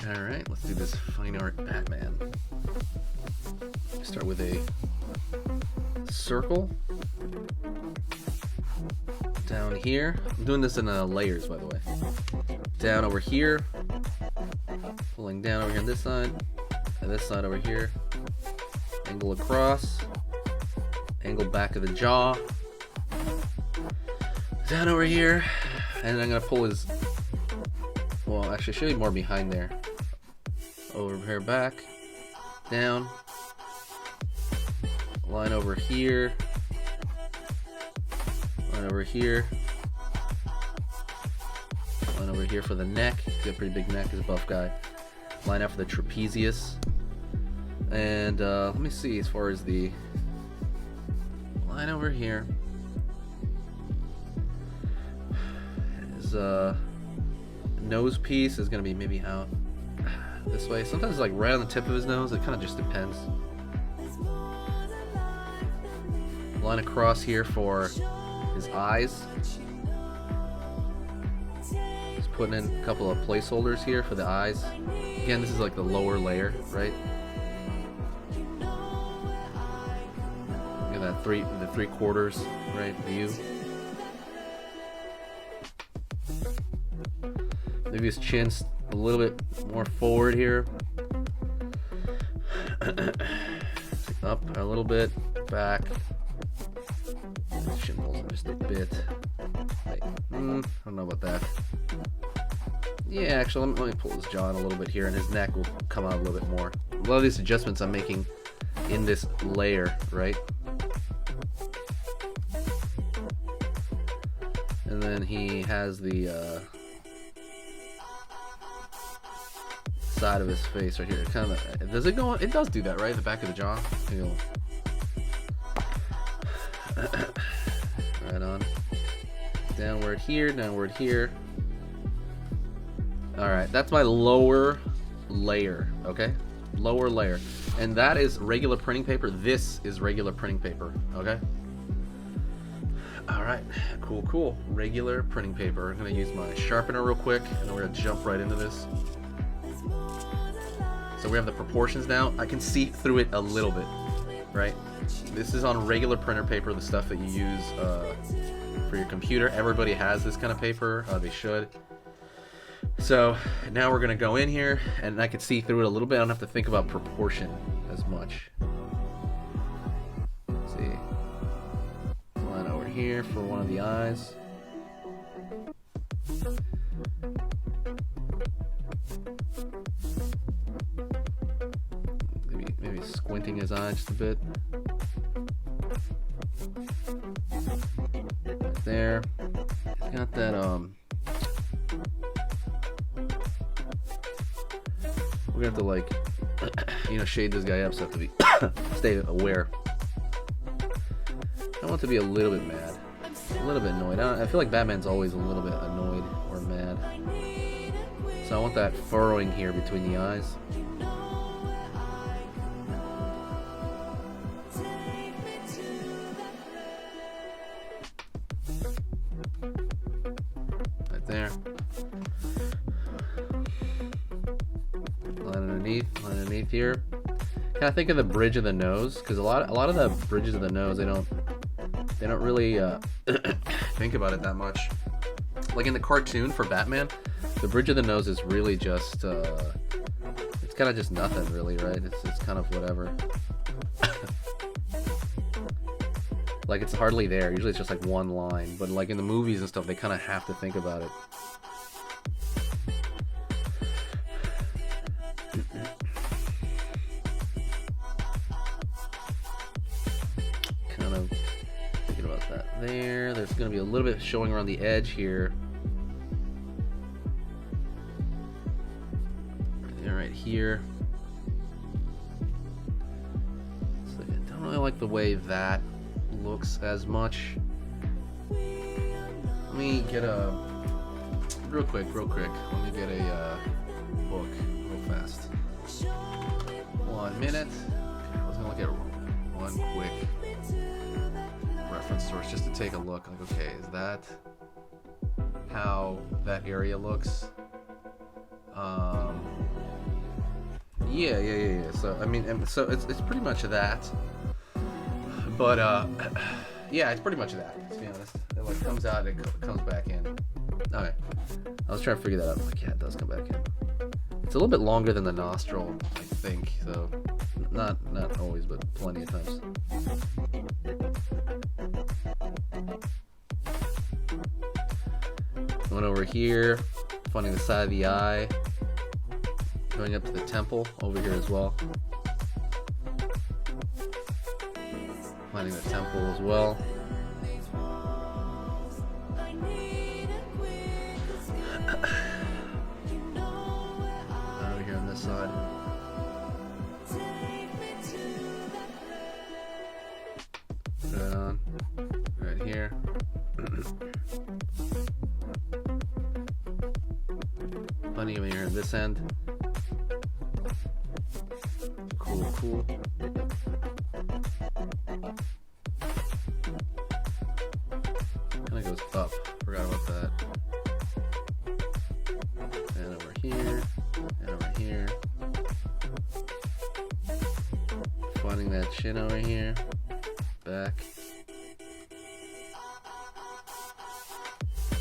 Alright, let's do this fine art Batman. Start with a circle. Down here. I'm doing this in layers, by the way. Down over here. Pulling down over here on this side. And this side over here. Angle across. Angle back of the jaw. Down over here. And I'm going to pull his... Well, actually, should be more behind there. Over here, back. Down. Line over here. Line over here. Line over here for the neck. He's got a pretty big neck. He's a buff guy. Line out for the trapezius. And let me see as far as the line over here. His nose piece is going to be maybe out this way. Sometimes like right on the tip of his nose. It kind of just depends. Line across here for his eyes. Just putting in a couple of placeholders here for the eyes. Again, this is like the lower layer, right? Look at that the 3/4, right? View. Maybe his chin's a little bit more forward here. Up a little bit, back. Chin rolls in just a bit. Wait, I don't know about that. Yeah, actually, let me pull his jaw in a little bit here, and his neck will come out a little bit more. A lot of these adjustments I'm making in this layer, right? And then he has the side of his face right here. Kind of, does it go on? It does do that, right? The back of the jaw. Right on. Downward here, downward here. Alright, that's my lower layer, okay? Lower layer. And that is regular printing paper. This is regular printing paper, okay? Alright, cool. Regular printing paper. I'm going to use my sharpener real quick, and we're going to jump right into this. So we have the proportions now. I can see through it a little bit, right? This is on regular printer paper, the stuff that you use for your computer. Everybody has this kind of paper. They should. So now we're going to go in here, and I can see through it a little bit. I don't have to think about proportion as much. Let's see. Line over here for one of the eyes. Maybe squinting his eye just a bit. Right there. He's got that we're gonna have to like shade this guy up so I have to be stay aware. I want to be a little bit mad. A little bit annoyed. I feel like Batman's always a little bit annoyed or mad. So I want that furrowing here between the eyes. There. Line underneath here. Kind of think of the bridge of the nose, because a lot of the bridges of the nose they don't really think about it that much. Like in the cartoon for Batman, the bridge of the nose is really just it's kind of just nothing really, right? It's kind of whatever. Like it's hardly there. Usually it's just like one line. But like in the movies and stuff, they kind of have to think about it. Kind of thinking about that there. There's going to be a little bit showing around the edge here. Right here. So I don't really like the way that looks as much. Let me get a real quick. Let me get a book real fast. 1 minute. I was gonna look at one quick reference source just to take a look. Like, okay, is that how that area looks? Yeah. So I mean, so it's pretty much that. But yeah, it's pretty much that. To be honest, it like comes out, it comes back in. Okay, I was trying to figure that out. Like, yeah, it does come back in. It's a little bit longer than the nostril, I think. So not always, but plenty of times. Going over here, finding the side of the eye. Going up to the temple over here as well. Finding the temple as well. Over here on this side. Right on. Right here. Funny over here on this end. Cool. Kinda goes up. Forgot about that. And over here. And over here. Finding that chin over here. Back.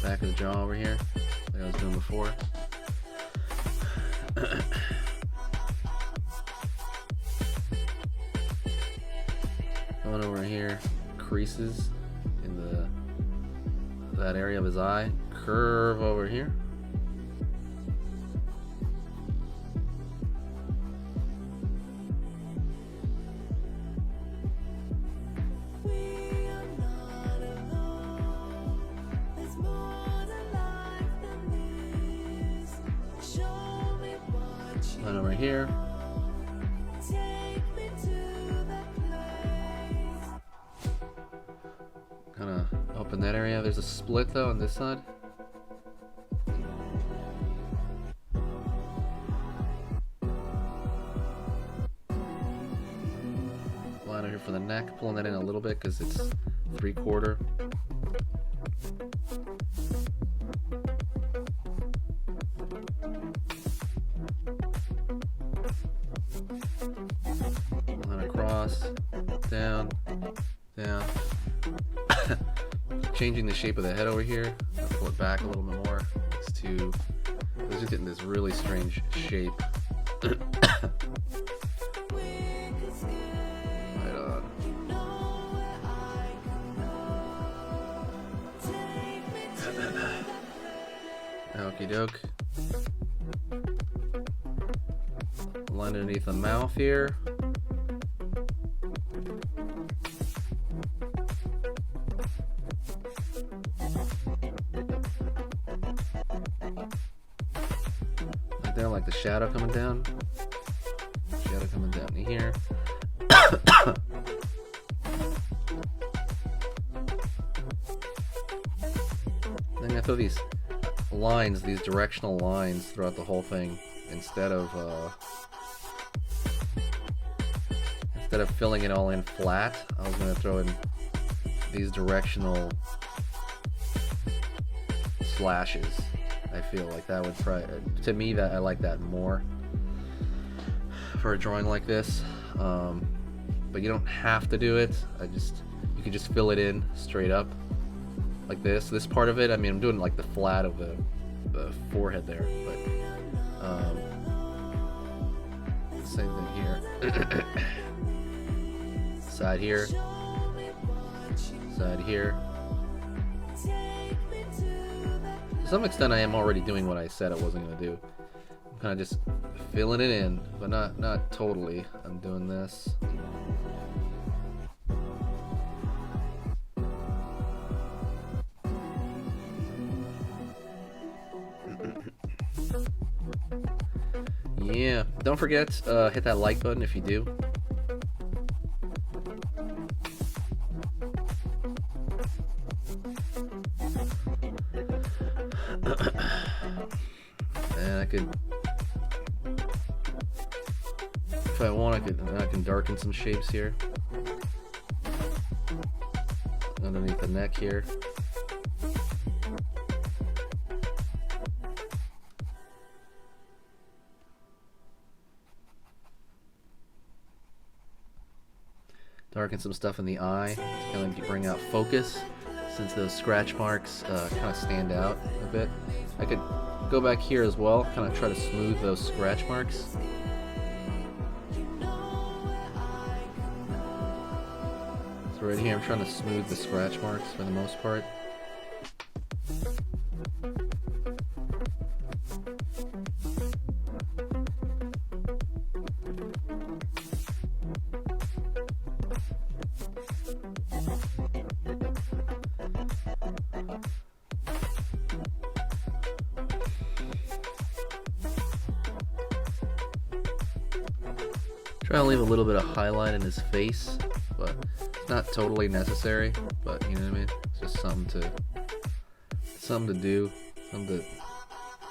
Back of the jaw over here. Like I was doing before. Going over here, creases in that area of his eye. Curve over here. And over here. Kind of open that area. There's a split though on this side. Line over here for the neck. Pulling that in a little bit because it's 3/4. Line across. Down. Changing the shape of the head over here. I'll pull it back a little bit more. It's too. It's just getting this really strange shape. Right on. Okie doke. Line underneath the mouth here. There, like the shadow coming down. Shadow coming down to here. Then I throw these lines, these directional lines throughout the whole thing instead of filling it all in flat. I was gonna throw in these directional slashes. I feel like that would probably, to me, that I like that more for a drawing like this. But you don't have to do it. You can just fill it in straight up like this. This part of it, I mean, I'm doing like the flat of the forehead there, but same thing here. Side here. Side here. To some extent, I am already doing what I said I wasn't going to do. I'm kind of just filling it in, but not totally. I'm doing this. Yeah, don't forget, hit that like button if you do. And I could, if I want, I can darken some shapes here underneath the neck here. darken some stuff in the eye to kind of bring out focus, since those scratch marks kind of stand out a bit. I could go back here as well, kind of try to smooth those scratch marks. So right here I'm trying to smooth the scratch marks for the most part. Try to leave a little bit of highlight in his face, but it's not totally necessary. But you know what I mean? It's just something to do, something to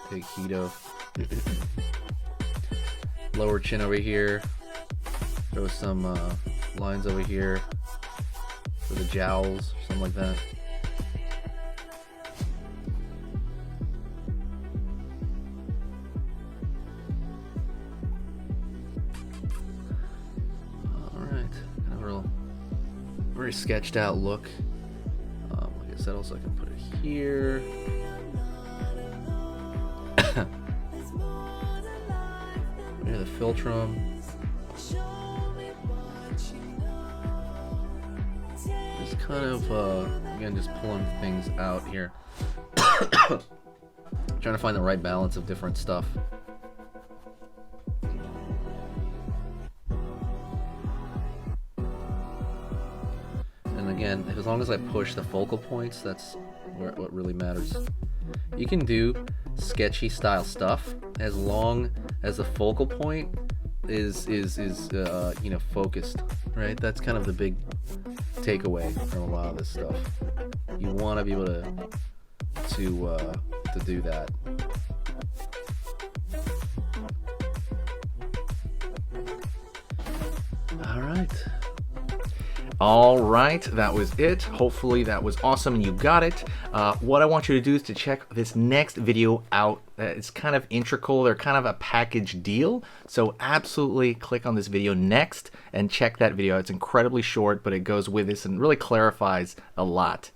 take heed of. Lower chin over here. Throw some lines over here for the jowls, something like that. Very sketched out look. Like I said, also I can put it here. Near the philtrum. Just kind of, again, just pulling things out here. Trying to find the right balance of different stuff. Again, as long as I push the focal points, that's what really matters. You can do sketchy style stuff as long as the focal point is you know, focused, right? That's kind of the big takeaway from a lot of this stuff. You want to be able to do that. All right. All right, that was it. Hopefully that was awesome and you got it. What I want you to do is to check this next video out. It's kind of integral. They're kind of a package deal. So absolutely click on this video next and check that video. It's incredibly short, but it goes with this and really clarifies a lot.